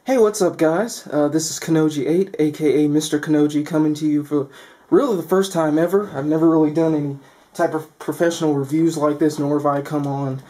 Hey, what's up, guys? This is Kanoji8, aka Mr. Kanoji, coming to you for really the first time ever. I've never really done any type of professional reviews like this, nor have I come on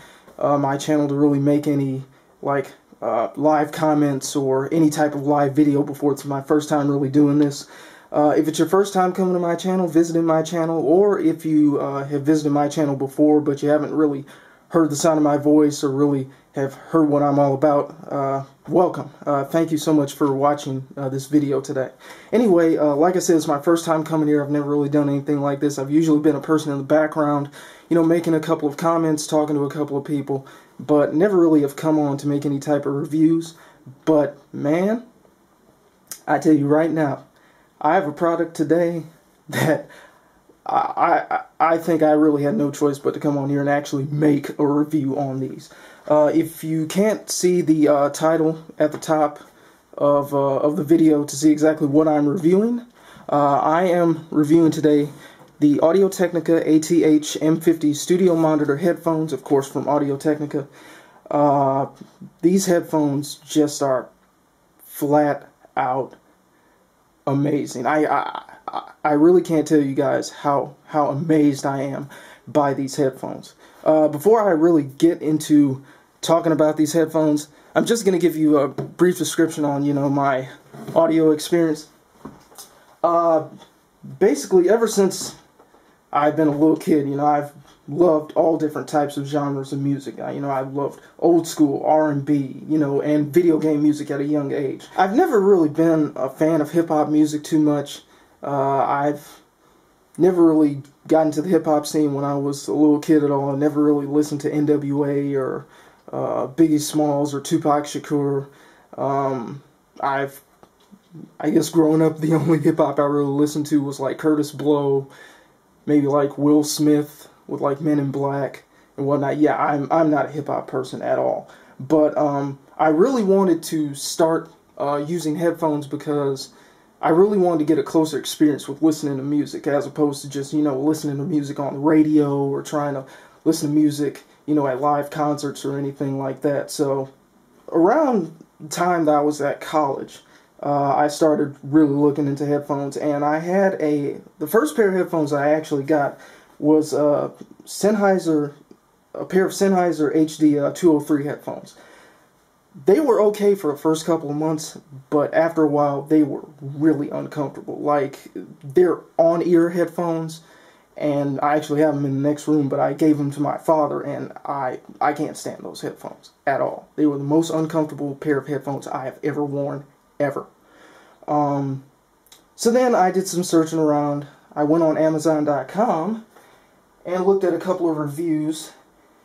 my channel to really make any live comments or any type of live video before. It's my first time really doing this. If it's your first time coming to my channel, visiting my channel, or if you have visited my channel before but you haven't really heard the sound of my voice or really have heard what I'm all about, welcome. Thank you so much for watching this video today. Anyway, like I said, it's my first time coming here. I've never really done anything like this. I've usually been a person in the background, you know, making a couple of comments, talking to a couple of people, but never really have come on to make any type of reviews. But man, I tell you right now, I have a product today that I think I really had no choice but to come on here and actually make a review on these. If you can't see the title at the top of the video to see exactly what I'm reviewing, I am reviewing today the Audio-Technica ATH-M50 studio monitor headphones, of course from Audio-Technica. These headphones just are flat out amazing. I really can't tell you guys how amazed I am by these headphones. Before I really get into talking about these headphones, I'm just going to give you a brief description on, you know, my audio experience. Basically, ever since I've been a little kid, you know, I've loved all different types of genres of music. You know, I've loved old school R&B, you know, and video game music at a young age. I've never really been a fan of hip-hop music too much. I've never really got into the hip-hop scene when I was a little kid at all. I never really listened to NWA or Biggie Smalls or Tupac Shakur. I guess growing up, the only hip-hop I really listened to was like Curtis Blow, maybe like Will Smith with like Men in Black and whatnot. Yeah, I'm not a hip-hop person at all. But I really wanted to start using headphones because I really wanted to get a closer experience with listening to music as opposed to just, you know, listening to music on the radio or trying to listen to music, you know, at live concerts or anything like that. So around the time that I was at college, I started really looking into headphones, and I had the first pair of headphones I actually got was a pair of Sennheiser HD 203 headphones. They were okay for the first couple of months, but after a while they were really uncomfortable. Like, they're on-ear headphones, and I actually have them in the next room, but I gave them to my father, and I can't stand those headphones at all. They were the most uncomfortable pair of headphones I have ever worn, ever. So then I did some searching around. I went on Amazon.com and looked at a couple of reviews,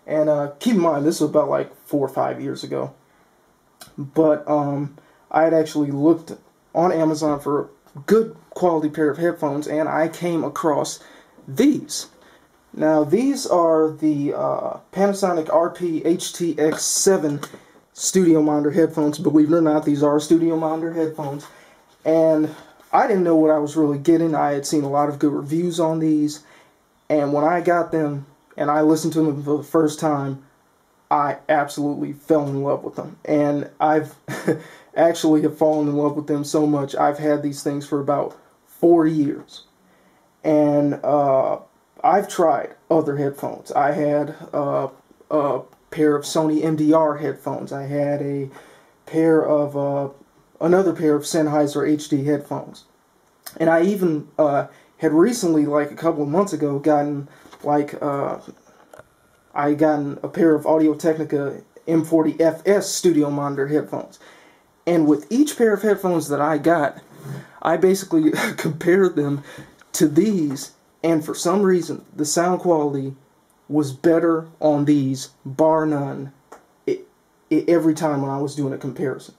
and keep in mind, this was about like 4 or 5 years ago. But I had actually looked on Amazon for a good quality pair of headphones, and I came across these. Now, these are the Panasonic RP-HTX7 studio monitor headphones. Believe it or not, these are studio monitor headphones. And I didn't know what I was really getting. I had seen a lot of good reviews on these, and when I got them and I listened to them for the first time, I absolutely fell in love with them. And I've actually have fallen in love with them so much. I've had these things for about 4 years. And I've tried other headphones. I had a pair of Sony MDR headphones. I had a pair of another pair of Sennheiser HD headphones. And I even had recently, like a couple of months ago, gotten like I gotten a pair of Audio-Technica M40 FS studio monitor headphones. And with each pair of headphones that I got, I basically compared them to these, and for some reason the sound quality was better on these, bar none, every time when I was doing a comparison.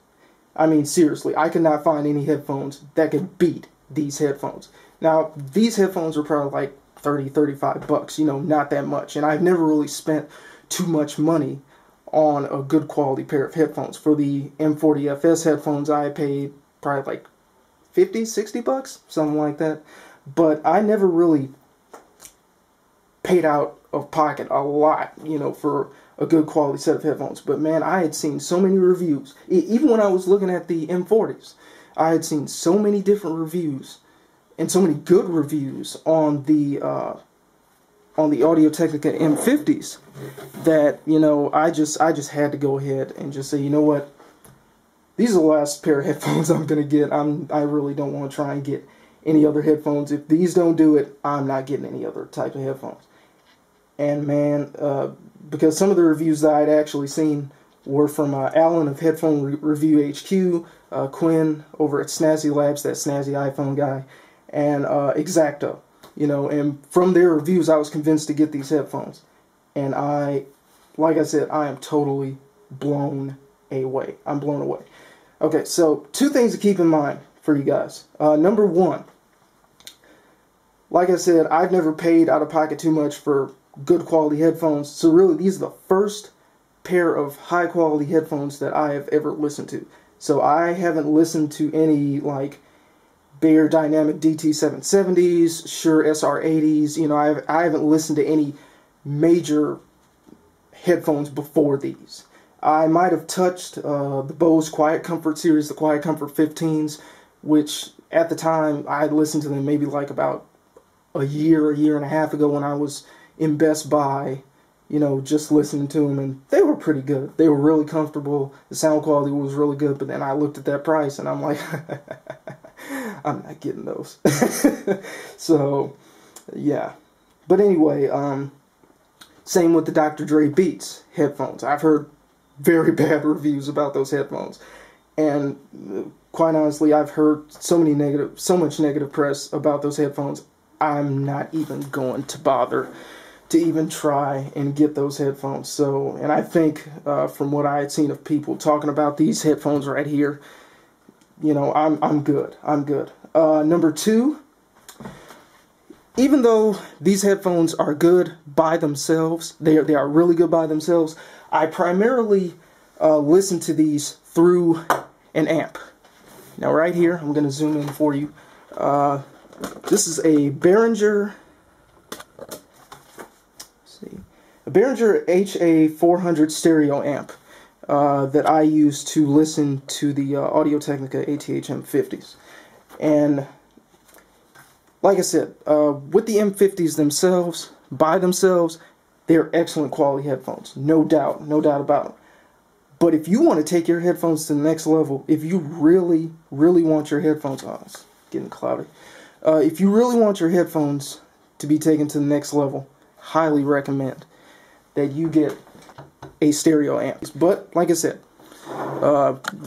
I mean, seriously, I could not find any headphones that could beat these headphones. Now, these headphones are probably like 30, 35 bucks, you know, not that much. And I've never really spent too much money on a good quality pair of headphones. For the M40 FS headphones, I paid probably like 50, 60 bucks, something like that. But I never really paid out of pocket a lot, you know, for a good quality set of headphones. But man, I had seen so many reviews. Even when I was looking at the M40s, I had seen so many different reviews and so many good reviews on the Audio-Technica M50s that, you know, I just had to go ahead and just say, you know what, these are the last pair of headphones I'm gonna get. I really don't want to try and get any other headphones. If these don't do it, I'm not getting any other type of headphones. And man, because some of the reviews that I'd actually seen were from Alan of Headphone Review HQ, Quinn over at Snazzy Labs, that snazzy iPhone guy, and Exacto. You know, and from their reviews, I was convinced to get these headphones. And like I said, I am totally blown away. I'm blown away. Okay, so 2 things to keep in mind for you guys. Number 1, like I said, I've never paid out of pocket too much for good quality headphones. So really, these are the first pair of high quality headphones that I have ever listened to. So I haven't listened to any like Bear Dynamic DT770s, Shure SR80s. You know, I haven't listened to any major headphones before these. I might have touched the Bose Quiet Comfort series, the Quiet Comfort 15s, which at the time I had listened to them maybe like about a year and a half ago when I was in Best Buy, you know, just listening to them, and they were pretty good. They were really comfortable. The sound quality was really good, but then I looked at that price and I'm like, I'm not getting those. So, yeah. But anyway, same with the Dr. Dre Beats headphones. I've heard very bad reviews about those headphones. And quite honestly, I've heard so much negative press about those headphones. I'm not even going to bother to even try and get those headphones. So, and I think from what I had seen of people talking about these headphones right here, you know, I'm good. I'm good. Number 2, even though these headphones are good by themselves, they are really good by themselves, I primarily listen to these through an amp. Now right here, I'm going to zoom in for you. This is a Behringer HA400 stereo amp that I use to listen to the Audio-Technica ATH-M50s. And like I said, with the M50s themselves, by themselves, they're excellent quality headphones. No doubt about it. But if you want to take your headphones to the next level, if you really, really want your headphones, oh, it's getting cloudy. If you really want your headphones to be taken to the next level, highly recommend that you get a stereo amp. But like I said,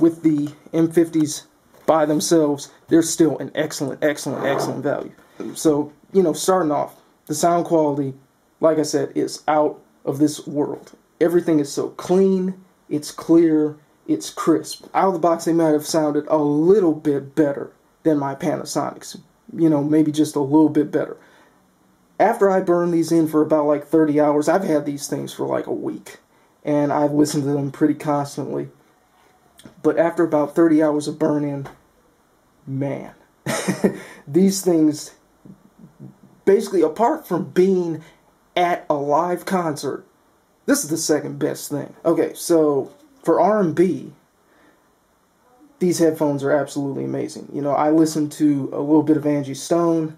with the M50s by themselves, they're still an excellent value. So, you know, starting off, the sound quality, like I said, is out of this world. Everything is so clean, it's clear, it's crisp. Out of the box, they might have sounded a little bit better than my Panasonics. You know, maybe just a little bit better. After I burn these in for about like 30 hours, I've had these things for like a week, and I've listened to them pretty constantly. But after about 30 hours of burn-in, man, these things, basically, apart from being at a live concert, this is the second best thing. Okay, so for R&B, these headphones are absolutely amazing. You know, I listened to a little bit of Angie Stone,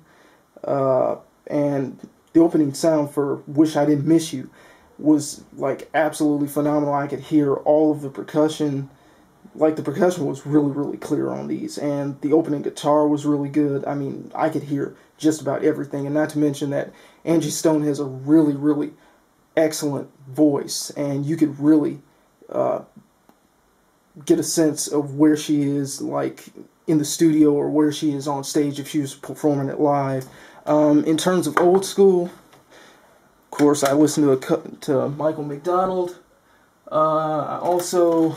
and the opening sound for Wish I Didn't Miss You was like absolutely phenomenal. I could hear all of the percussion. Like, the percussion was really, really clear on these, and the opening guitar was really good. I mean, I could hear just about everything, and not to mention that Angie Stone has a really, really excellent voice, and you could really get a sense of where she is, like, in the studio or where she is on stage if she was performing it live. In terms of old school, of course, I listen to Michael McDonald. I also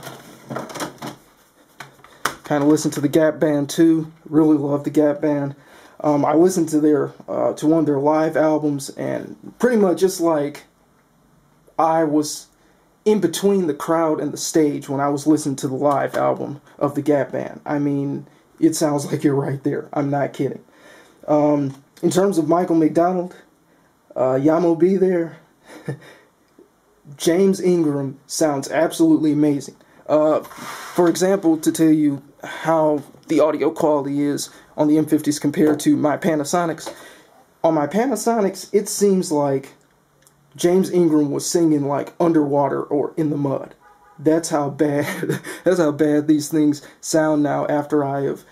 kind of listen to the Gap Band too. Really love the Gap Band. I listened to to one of their live albums, and pretty much just like I was in between the crowd and the stage when I was listening to the live album of the Gap Band. I mean, it sounds like you're right there. I'm not kidding. In terms of Michael McDonald, Yamo B there, James Ingram sounds absolutely amazing. For example, to tell you how the audio quality is on the M50s compared to my Panasonics. On my Panasonics, it seems like James Ingram was singing like underwater or in the mud. That's how bad that's how bad these things sound now after I have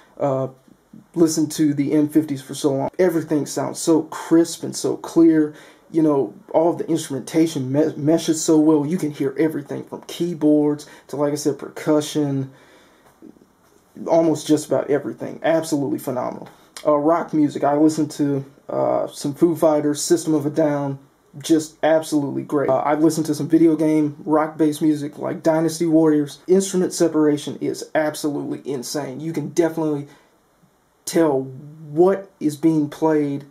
listened to the M50s for so long. Everything sounds so crisp and so clear. You know, all of the instrumentation meshes so well. You can hear everything from keyboards to, like I said, percussion. Almost just about everything. Absolutely phenomenal. Rock music. I listened to some Foo Fighters, System of a Down. Just absolutely great. I've listened to some video game rock-based music like Dynasty Warriors. Instrument separation is absolutely insane. You can definitely tell what is being played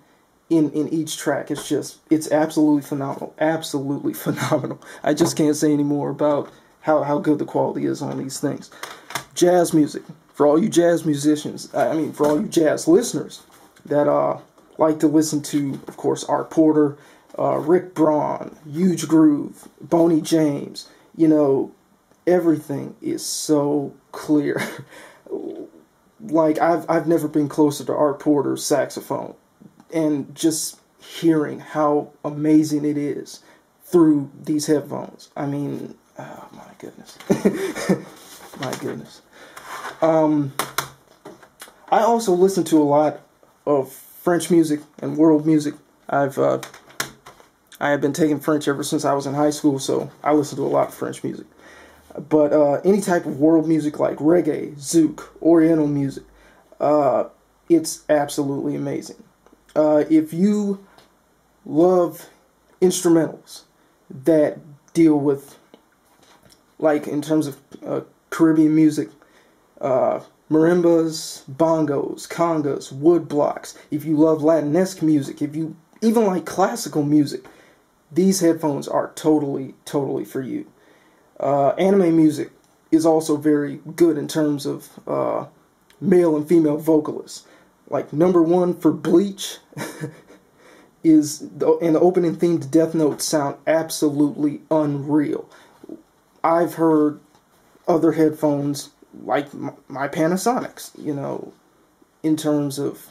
in each track. It's absolutely phenomenal. Absolutely phenomenal. I just can't say any more about how good the quality is on these things. Jazz music. For all you jazz musicians, for all you jazz listeners that like to listen to, of course, Art Porter, Rick Braun, Huge Groove, Boney James, you know, everything is so clear. Like, I've never been closer to Art Porter's saxophone, and just hearing how amazing it is through these headphones. I mean, oh my goodness. My goodness. I also listen to a lot of French music and world music. I have been taking French ever since I was in high school, so I listen to a lot of French music. But any type of world music like reggae, zouk, oriental music, it's absolutely amazing. If you love instrumentals that deal with, like in terms of Caribbean music, marimbas, bongos, congas, wood blocks, if you love Latinesque music, if you even like classical music, these headphones are totally for you. Anime music is also very good in terms of male and female vocalists. Like #1 for Bleach is, and the opening theme to Death Note sound absolutely unreal. I've heard other headphones like my Panasonics, you know, in terms of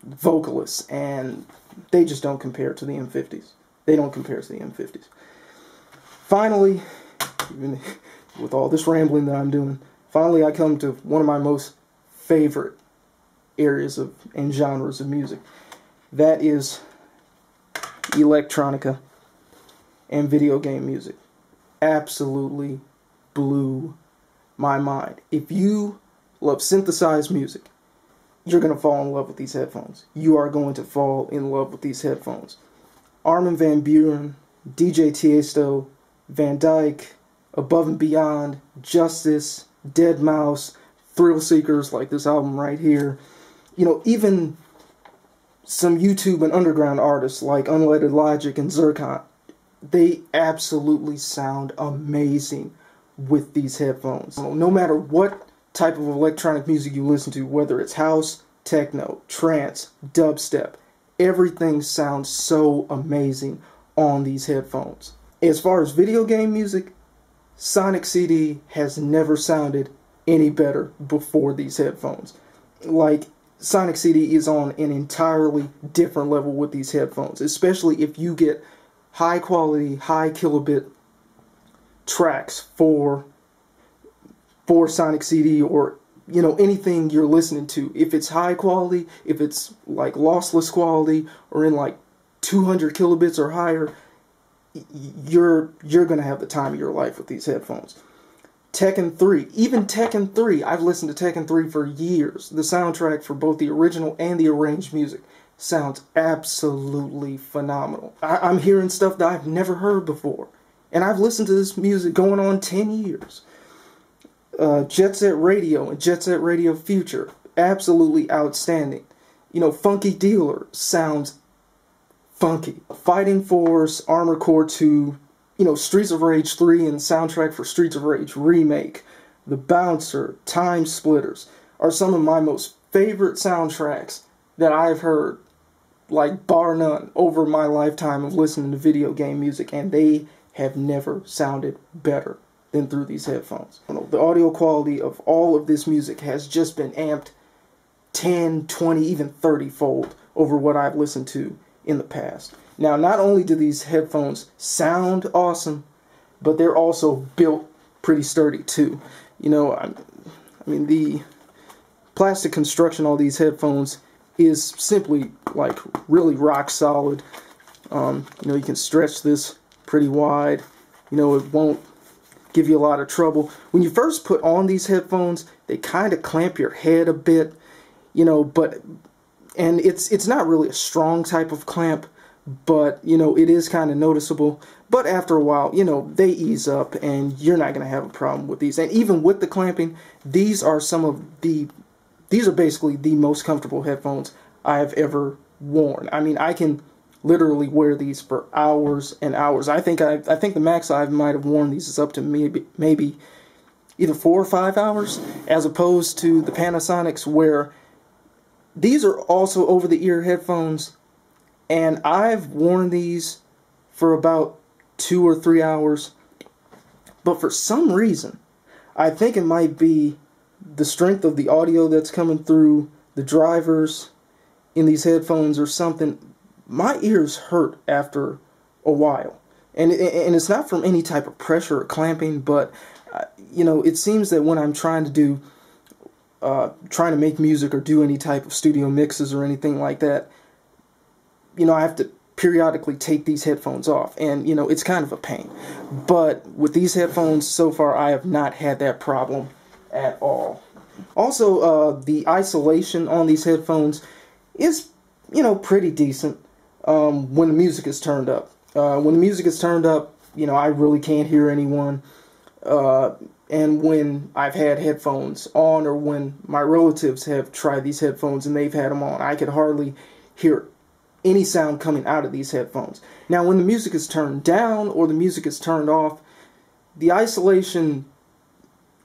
vocalists, and they just don't compare to the M50s. They don't compare to the M50s. Finally, even with all this rambling that I'm doing, finally I come to one of my most favorite areas of and genres of music. That is electronica and video game music. Absolutely blew my mind. If you love synthesized music, you're going to fall in love with these headphones. You are going to fall in love with these headphones. Armin van Buuren, DJ Tiesto, Van Dyke, Above and Beyond, Justice, Deadmau5, Thrill Seekers, like this album right here. You know, even some YouTube and underground artists like Unleaded Logic and Zircon, they absolutely sound amazing with these headphones. No matter what type of electronic music you listen to, whether it's house, techno, trance, dubstep, everything sounds so amazing on these headphones. As far as video game music, Sonic CD has never sounded any better before these headphones. Like, Sonic CD is on an entirely different level with these headphones, especially if you get high quality, high kilobit tracks for Sonic CD, or, you know, anything you're listening to. If it's high quality, if it's like lossless quality, or in like 200 kilobits or higher, you're going to have the time of your life with these headphones. Tekken 3. Even Tekken 3. I've listened to Tekken 3 for years. The soundtrack for both the original and the arranged music sounds absolutely phenomenal. I'm hearing stuff that I've never heard before. And I've listened to this music going on 10 years. Jet Set Radio and Jet Set Radio Future. Absolutely outstanding. You know, Funky Dealer sounds funky. Fighting Force, Armored Core 2, you know, Streets of Rage 3 and soundtrack for Streets of Rage Remake, The Bouncer, Time Splitters are some of my most favorite soundtracks that I've heard, like bar none, over my lifetime of listening to video game music, and they have never sounded better than through these headphones. The audio quality of all of this music has just been amped 10, 20, even 30-fold over what I've listened to in the past. Now, not only do these headphones sound awesome, but they're also built pretty sturdy too. You know, I mean, the plastic construction on these headphones is simply like really rock solid. You know, you can stretch this pretty wide. You know, it won't give you a lot of trouble. When you first put on these headphones, they kind of clamp your head a bit, you know, and it's not really a strong type of clamp, but, you know, it is kind of noticeable. But after a while, you know, they ease up and you're not going to have a problem with these. And even with the clamping, these are basically the most comfortable headphones I have ever worn. I mean, I can literally wear these for hours and hours. I think the max I might have worn these is up to maybe either 4 or 5 hours, as opposed to the Panasonics, where these are also over-the-ear headphones, and I've worn these for about 2 or 3 hours. But for some reason, I think it might be the strength of the audio that's coming through the drivers in these headphones or something. My ears hurt after a while, and it's not from any type of pressure or clamping, but you know, it seems that when I'm trying to make music or do any type of studio mixes or anything like that, you know, I have to periodically take these headphones off, and you know, it's kind of a pain. But with these headphones so far, I have not had that problem at all. Also, the isolation on these headphones is, you know, pretty decent. When the music is turned up. When the music is turned up, you know, I really can't hear anyone. And when I've had headphones on, or when my relatives have tried these headphones and they've had them on, I could hardly hear any sound coming out of these headphones. Now, when the music is turned down or the music is turned off, the isolation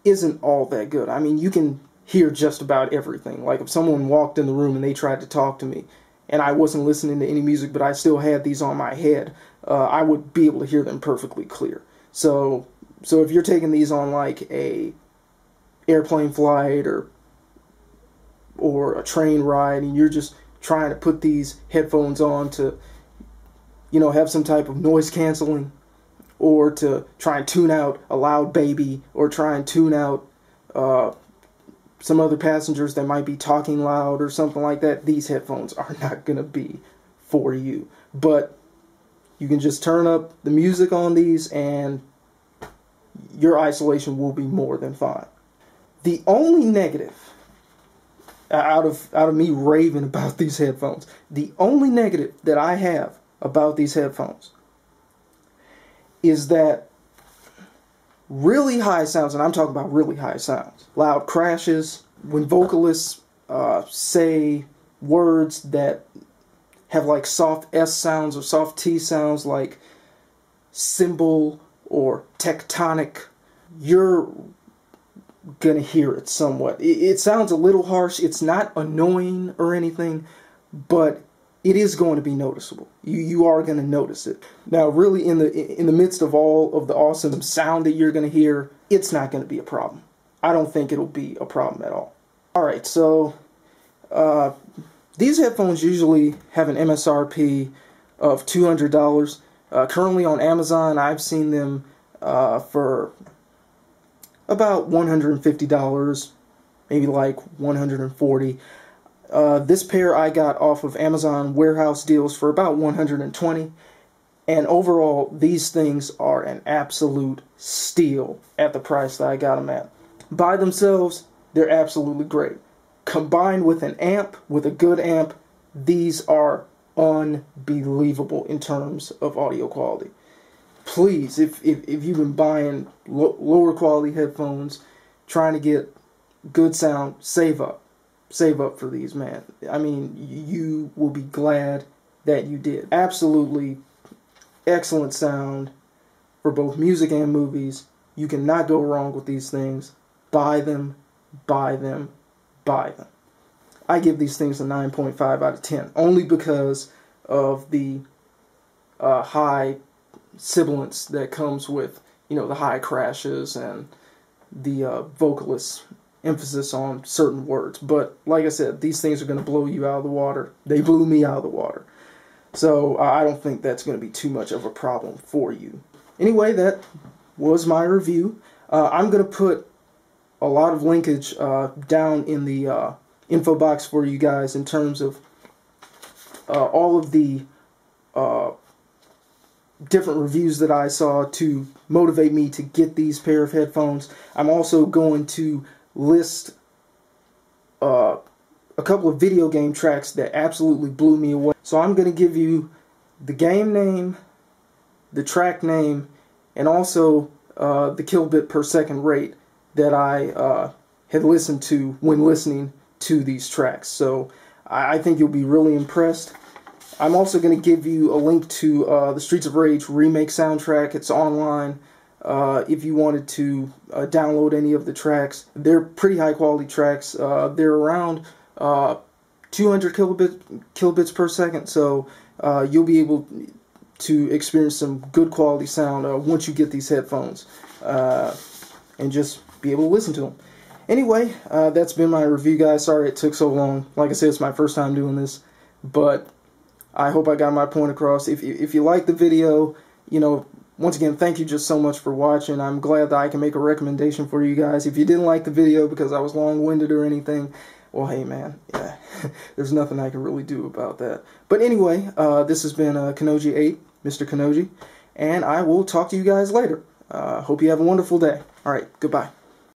isn't all that good. I mean, you can hear just about everything. Like if someone walked in the room and they tried to talk to me, and I wasn't listening to any music, but I still had these on my head, I would be able to hear them perfectly clear. So if you're taking these on like a airplane flight or a train ride, and you're just trying to put these headphones on to, you know, have some type of noise canceling, or to try and tune out a loud baby, or try and tune out some other passengers that might be talking loud or something like that, these headphones are not going to be for you. But you can just turn up the music on these and your isolation will be more than fine. The only negative, out of me raving about these headphones, the only negative that I have about these headphones is that really high sounds, and I'm talking about really high sounds, loud crashes, when vocalists say words that have like soft S sounds or soft T sounds, like cymbal or tectonic, you're gonna hear it somewhat. It sounds a little harsh. It's not annoying or anything, but it is going to be noticeable. You are going to notice it. Now, really, in the midst of all of the awesome sound that you're going to hear, it's not going to be a problem. I don't think it'll be a problem at all. Alright, so these headphones usually have an MSRP of $200. Currently on Amazon, I've seen them for about $150, maybe like $140. This pair I got off of Amazon warehouse deals for about $120, and overall these things are an absolute steal at the price that I got them at. By themselves, they're absolutely great. Combined with an amp, with a good amp, these are unbelievable in terms of audio quality. Please, if you've been buying lower quality headphones, trying to get good sound, save up. Save up for these, man. I mean, you will be glad that you did. Absolutely excellent sound for both music and movies. You cannot go wrong with these things. Buy them, buy them, buy them. I give these things a 9.5 out of 10, only because of the high sibilance that comes with, you know, the high crashes and the vocalist's emphasis on certain words. But like I said, these things are going to blow you out of the water. They blew me out of the water. So I don't think that's going to be too much of a problem for you. Anyway, that was my review. I'm going to put a lot of linkage down in the info box for you guys in terms of all of the different reviews that I saw to motivate me to get these pair of headphones. I'm also going to list a couple of video game tracks that absolutely blew me away. So I'm going to give you the game name, the track name, and also the kilobit per second rate that I had listened to when listening to these tracks. So I think you'll be really impressed. I'm also going to give you a link to the Streets of Rage remake soundtrack. It's online. If you wanted to download any of the tracks, they're pretty high quality tracks. They're around 200 kilobits per second, so you'll be able to experience some good quality sound once you get these headphones and just be able to listen to them. Anyway, that's been my review, guys. Sorry it took so long. Like I said, it's my first time doing this, but I hope I got my point across. If you like the video, you know, once again, thank you just so much for watching. I'm glad that I can make a recommendation for you guys. If you didn't like the video because I was long-winded or anything, well, hey, man, yeah, there's nothing I can really do about that. But anyway, this has been Kanoji 8, Mr. Kanoji, and I will talk to you guys later. Hope you have a wonderful day. All right, goodbye.